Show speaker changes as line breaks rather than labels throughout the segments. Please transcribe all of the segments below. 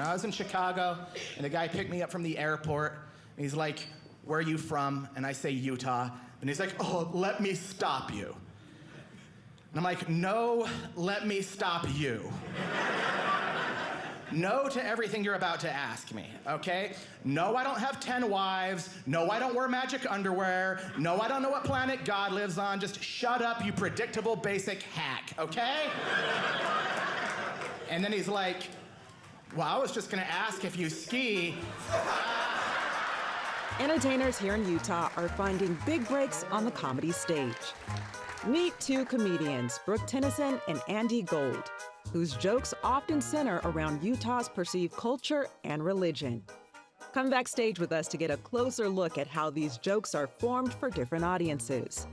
I was in Chicago, and the guy picked me up from the airport, and he's like, "Where are you from?" And I say, "Utah." And he's like, "Oh, let me stop you." And I'm like, "No, let me stop you." No to everything you're about to ask me, okay? No, I don't have 10 wives. No, I don't wear magic underwear. No, I don't know what planet God lives on. Just shut up, you predictable basic hack, okay? And then he's like, "Well, I was just gonna ask if you ski."
Entertainers here in Utah are finding big breaks on the comedy stage. Meet two comedians, Brooke Tennison and Andy Gold, whose jokes often center around Utah's perceived culture and religion. Come backstage with us to get a closer look at how these jokes are formed for different audiences.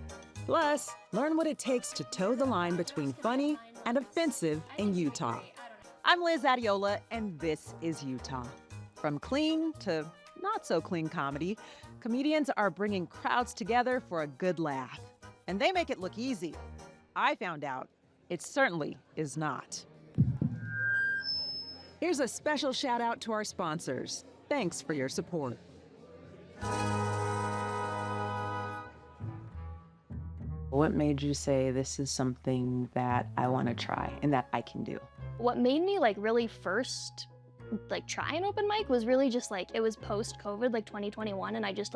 Plus, learn what it takes to toe the line between funny and offensive in Utah. I'm Liz Adeola, and this is Utah. From clean to not so clean comedy, comedians are bringing crowds together for a good laugh. And they make it look easy. I found out it certainly is not. Here's a special shout out to our sponsors. Thanks for your support. What made you say this is something that I want to try and that I can do?
What made me really first try an open mic was really just it was post-COVID, 2021, and I just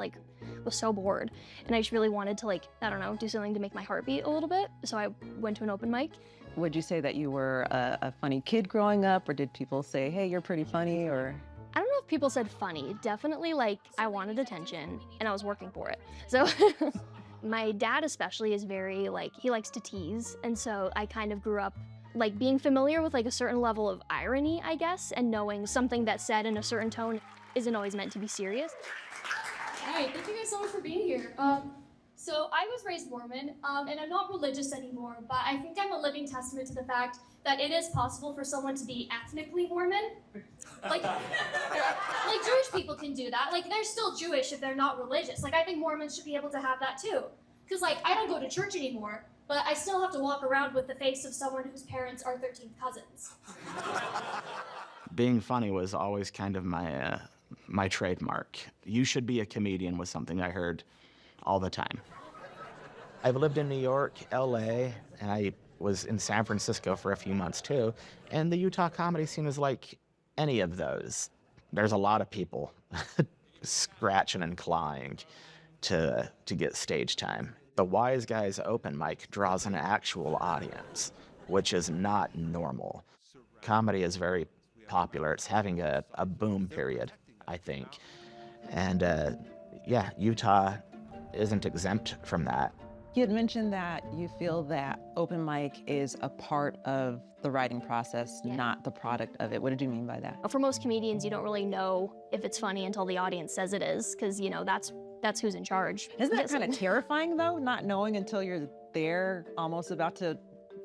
was so bored. And I just really wanted to I don't know, do something to make my heart beat a little bit. So I went to an open mic.
Would you say that you were a funny kid growing up, or did people say, "Hey, you're pretty funny," or?
I don't know if people said funny. Definitely I wanted attention and I was working for it. So my dad especially is very he likes to tease. And so I kind of grew up being familiar with a certain level of irony, I guess, and knowing something that's said in a certain tone isn't always meant to be serious.
Hi, thank you guys so much for being here. So I was raised Mormon, and I'm not religious anymore, but I think I'm a living testament to the fact that it is possible for someone to be ethnically Mormon. Like Jewish people can do that. They're still Jewish if they're not religious. I think Mormons should be able to have that too. Because I don't go to church anymore, but I still have to walk around with the face of someone whose parents are 13th cousins.
Being funny was always kind of my trademark. You should be a comedian was something I heard all the time. I've lived in New York, LA, and I was in San Francisco for a few months too, and the Utah comedy scene is like any of those. There's a lot of people scratching and clawing to get stage time. The Wise Guys open mic draws an actual audience, which is not normal. Comedy is very popular. It's having a boom period, I think. And yeah, Utah isn't exempt from that.
You had mentioned that you feel that open mic is a part of the writing process, not the product of it. What did you mean by that?
For most comedians, you don't really know if it's funny until the audience says it is, because that's who's in charge.
Isn't that kind of terrifying though, not knowing until you're there, almost about to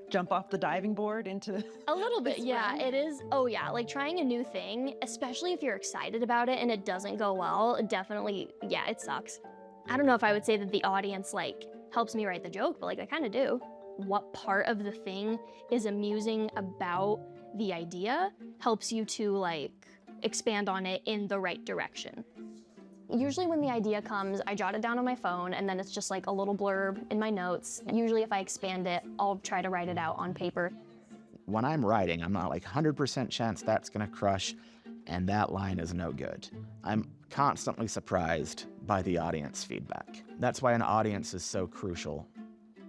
jump off the diving board into
a little bit, yeah, it is. Oh yeah, trying a new thing, especially if you're excited about it and it doesn't go well, definitely, yeah, it sucks. I don't know if I would say that the audience helps me write the joke, but I kind of do. What part of the thing is amusing about the idea helps you to expand on it in the right direction. Usually when the idea comes, I jot it down on my phone, and then it's just a little blurb in my notes. Usually if I expand it, I'll try to write it out on paper.
When I'm writing, I'm not 100% chance that's gonna crush, and that line is no good. I'm constantly surprised by the audience feedback. That's why an audience is so crucial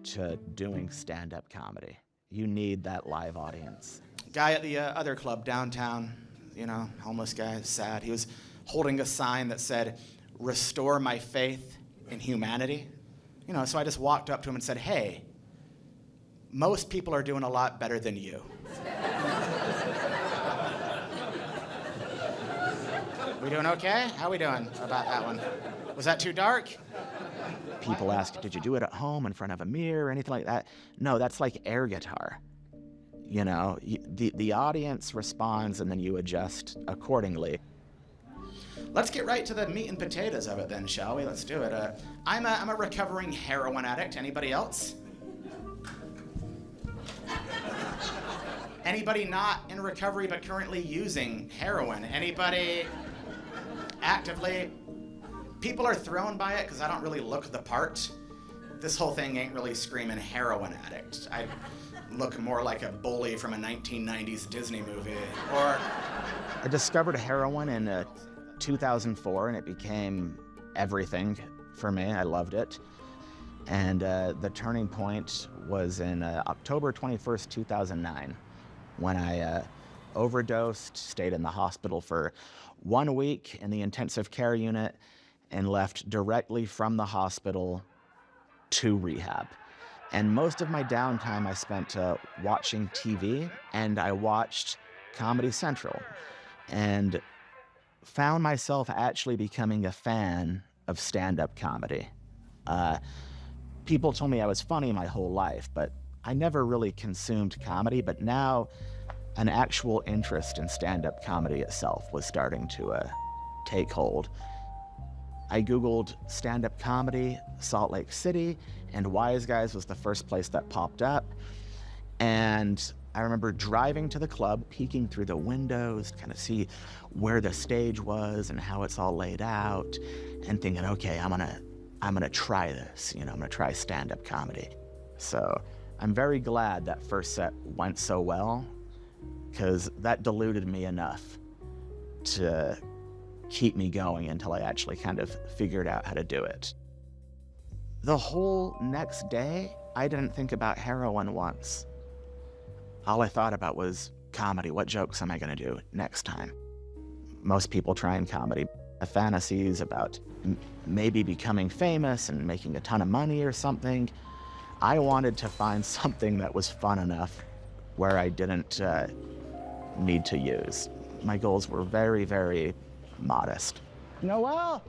to doing stand-up comedy. You need that live audience. Guy at the other club downtown, homeless guy, sad. He was holding a sign that said, "Restore my faith in humanity." So I just walked up to him and said, "Hey, most people are doing a lot better than you." We doing okay? How we doing about that one? Was that too dark? People ask, "Did you do it at home in front of a mirror or anything like that?" No, that's like air guitar. The audience responds and then you adjust accordingly. Let's get right to the meat and potatoes of it then, shall we? Let's do it. I'm a recovering heroin addict. Anybody else? Anybody not in recovery but currently using heroin? Anybody actively? People are thrown by it because I don't really look the part. This whole thing ain't really screaming heroin addict. I look more like a bully from a 1990s Disney movie. Or I discovered heroin in 2004, and it became everything for me. I loved it. And the turning point was in October 21st, 2009, when I overdosed, stayed in the hospital for 1 week in the intensive care unit, and left directly from the hospital to rehab. And most of my downtime I spent watching TV, and I watched Comedy Central, and found myself actually becoming a fan of stand-up comedy. People told me I was funny my whole life, but I never really consumed comedy. But now an actual interest in stand-up comedy itself was starting to take hold. I Googled stand-up comedy, Salt Lake City, and Wise Guys was the first place that popped up. And I remember driving to the club, peeking through the windows to kind of see where the stage was and how it's all laid out, and thinking, okay, I'm gonna try this, I'm gonna try stand-up comedy. So I'm very glad that first set went so well, because that diluted me enough to keep me going until I actually kind of figured out how to do it. The whole next day, I didn't think about heroin once. All I thought about was comedy. What jokes am I gonna do next time? Most people try in comedy. The fantasies about maybe becoming famous and making a ton of money or something. I wanted to find something that was fun enough where I didn't need to use. My goals were very, very modest. Noelle!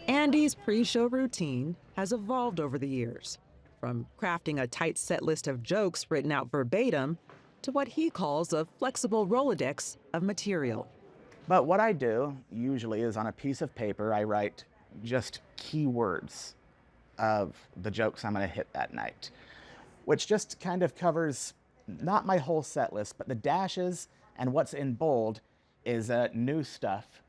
Andy's pre-show routine has evolved over the years, from crafting a tight set list of jokes written out verbatim to what he calls a flexible Rolodex of material.
But what I do usually is on a piece of paper, I write just keywords of the jokes I'm gonna hit that night, which just kind of covers not my whole set list, but the dashes, and what's in bold is new stuff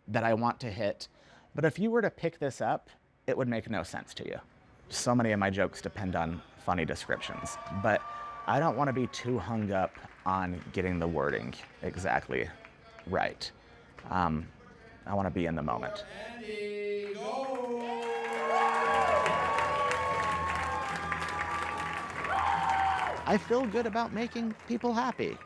that I want to hit. But if you were to pick this up, it would make no sense to you. So many of my jokes depend on funny descriptions, but I don't want to be too hung up on getting the wording exactly right. I want to be in the moment. I feel good about making people happy.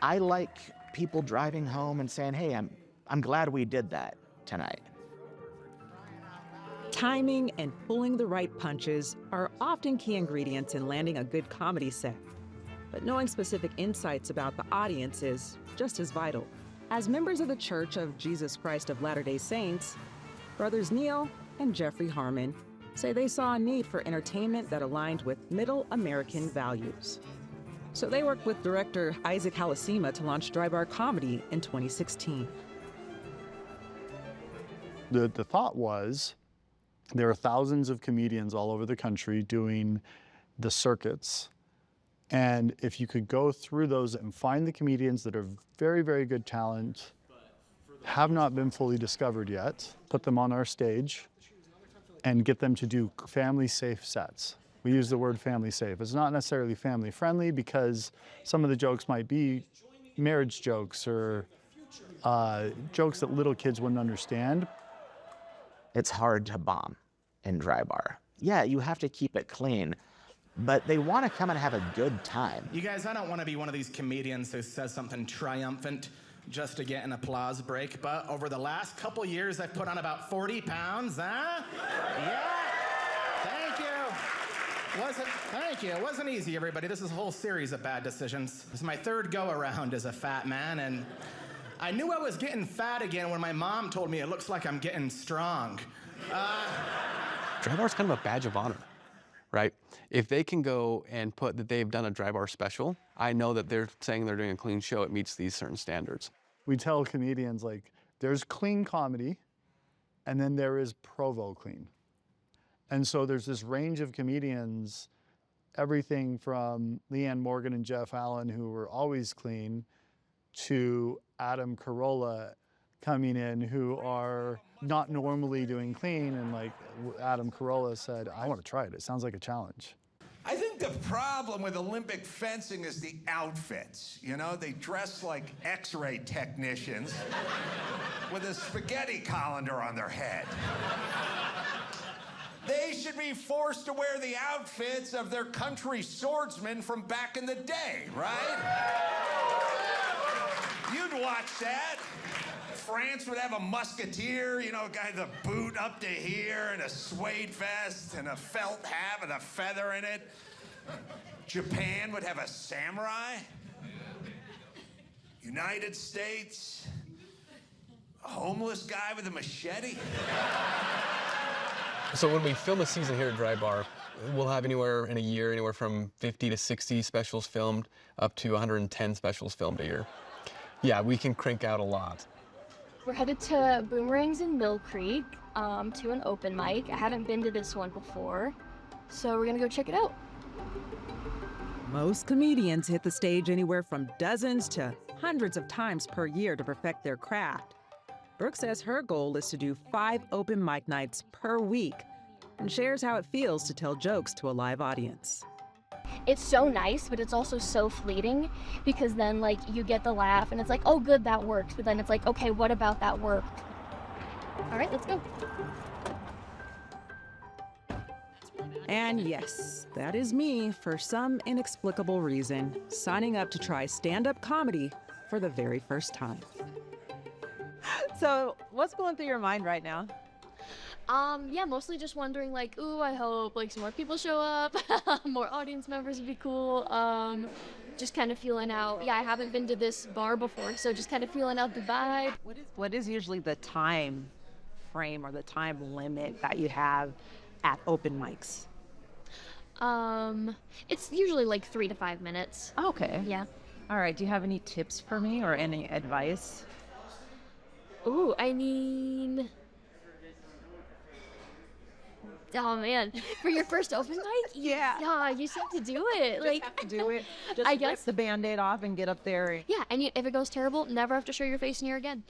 I like people driving home and saying, hey, I'm glad we did that tonight.
Timing and pulling the right punches are often key ingredients in landing a good comedy set. But knowing specific insights about the audience is just as vital. As members of the Church of Jesus Christ of Latter-day Saints, brothers Neil and Jeffrey Harmon say they saw a need for entertainment that aligned with middle American values. So they worked with director Isaac Halasima to launch Dry Bar Comedy in 2016.
The thought was, there are thousands of comedians all over the country doing the circuits. And if you could go through those and find the comedians that are very, very good talent, have not been fully discovered yet, put them on our stage, and get them to do family-safe sets. We use the word family-safe. It's not necessarily family-friendly because some of the jokes might be marriage jokes or jokes that little kids wouldn't understand.
It's hard to bomb in Dry Bar. Yeah, you have to keep it clean, but they want to come and have a good time.
You guys, I don't want to be one of these comedians who says something triumphant just to get an applause break, but over the last couple years, I've put on about 40 pounds, huh? Yeah, thank you. Thank you. It wasn't easy, everybody. This is a whole series of bad decisions. This is my third go-around as a fat man, and I knew I was getting fat again when my mom told me it looks like I'm getting strong.
Dry Bar's kind of a badge of honor, right? If they can go and put that they've done a Dry Bar special, I know that they're saying they're doing a clean show. It meets these certain standards.
We tell comedians, like, there's clean comedy, and then there is Provo clean. And so there's this range of comedians everything from Leanne Morgan and Jeff Allen, who were always clean, to Adam Carolla coming in, who are not normally doing clean. And like Adam Carolla said, I want to try it. It sounds like a challenge.
I think the problem with Olympic fencing is the outfits. You know, they dress like X-ray technicians with a spaghetti colander on their head. They should be forced to wear the outfits of their country swordsmen from back in the day, right? You'd watch that. France would have a musketeer, you know, a guy with a boot up to here and a suede vest and a felt hat with a feather in it. Japan would have a samurai. United States, a homeless guy with a machete.
So when we film a season here at Dry Bar, we'll have anywhere in a year, anywhere from 50 to 60 specials filmed, up to 110 specials filmed a year. Yeah, we can crank out a lot.
We're headed to Boomerangs in Mill Creek to an open mic. I haven't been to this one before, so we're gonna go check it out.
Most comedians hit the stage anywhere from dozens to hundreds of times per year to perfect their craft. Brooke says her goal is to do 5 open mic nights per week and shares how it feels to tell jokes to a live audience.
It's so nice, but it's also so fleeting because then like you get the laugh and it's like, oh good, that worked. But then it's like, okay, what about that worked? All right, let's go.
And yes, that is me for some inexplicable reason, signing up to try stand-up comedy for the very first time.
So what's going through your mind right now?
Yeah, mostly just wondering like, ooh, I hope like some more people show up, more audience members would be cool. Just kind of feeling out. Yeah, I haven't been to this bar before, so just kind of feeling out the vibe.
What is usually the time frame or the time limit that you have at open mics?
It's usually like 3 to 5 minutes.
Okay.
Yeah.
All right. Do you have any tips for me or any advice?
Ooh, I mean, oh man, for your first open mic? Yeah, you just have to do it.
Like, have to do it. Just
I
rip
guess
the Band-Aid off and get up there.
Yeah, and if it goes terrible, never have to show your face in here again.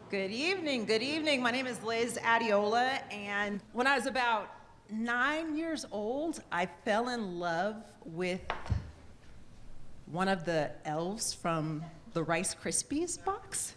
Good evening, good evening. My name is Liz Adeola, and when I was about 9 years old, I fell in love with one of the elves from the Rice Krispies box.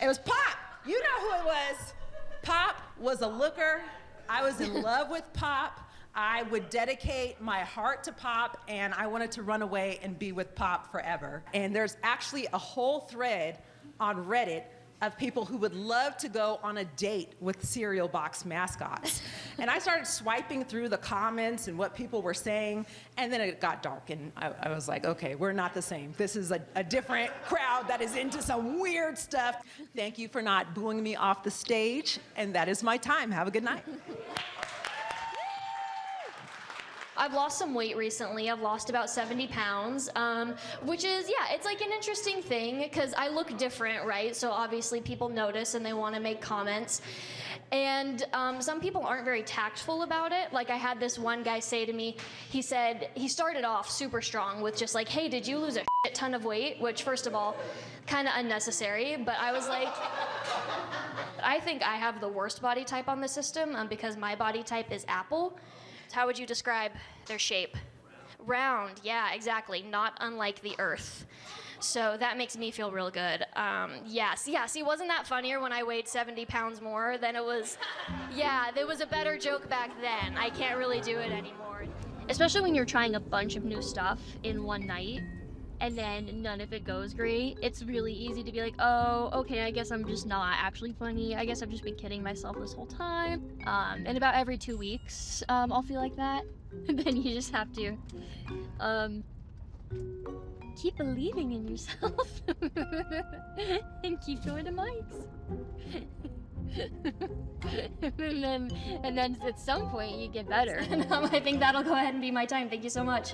It was Pop. You know who it was. Pop was a looker. I was in love with Pop. I would dedicate my heart to Pop, and I wanted to run away and be with Pop forever. And there's actually a whole thread on Reddit of people who would love to go on a date with cereal box mascots. And I started swiping through the comments and what people were saying, and then it got dark, and I was like, okay, we're not the same. This is a different crowd that is into some weird stuff. Thank you for not booing me off the stage, and that is my time. Have a good night.
I've lost some weight recently. I've lost about 70 pounds, which is, yeah, it's like an interesting thing because I look different, right? So obviously people notice and they want to make comments. And some people aren't very tactful about it. Like I had this one guy say to me, he said, he started off super strong with just like, hey, did you lose a shit ton of weight? Which first of all, kind of unnecessary, but I was like, I think I have the worst body type on the system because my body type is apple. How would you describe their shape? Round, yeah, exactly. Not unlike the Earth. So that makes me feel real good. Yeah, see, wasn't that funnier when I weighed 70 pounds more than it was? Yeah, there was a better joke back then. I can't really do it anymore. Especially when you're trying a bunch of new stuff in one night and then none of it goes great. It's really easy to be like, oh, okay, I guess I'm just not actually funny. I guess I've just been kidding myself this whole time. And about every 2 weeks, I'll feel like that. And then you just have to keep believing in yourself and keep going to mics. and then at some point you get better. I think that'll go ahead and be my time. Thank you so much.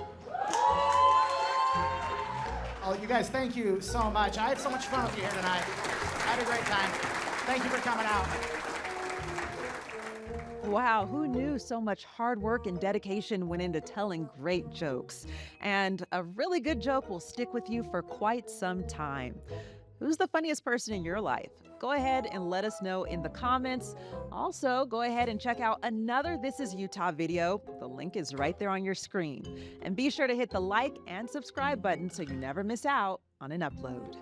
Oh, you guys, thank you so much. I had so much fun with you here tonight. I had a great time. Thank you for coming out.
Wow, who knew so much hard work and dedication went into telling great jokes? And a really good joke will stick with you for quite some time. Who's the funniest person in your life? Go ahead and let us know in the comments. Also, go ahead and check out another This Is Utah video. The link is right there on your screen. And be sure to hit the like and subscribe button so you never miss out on an upload.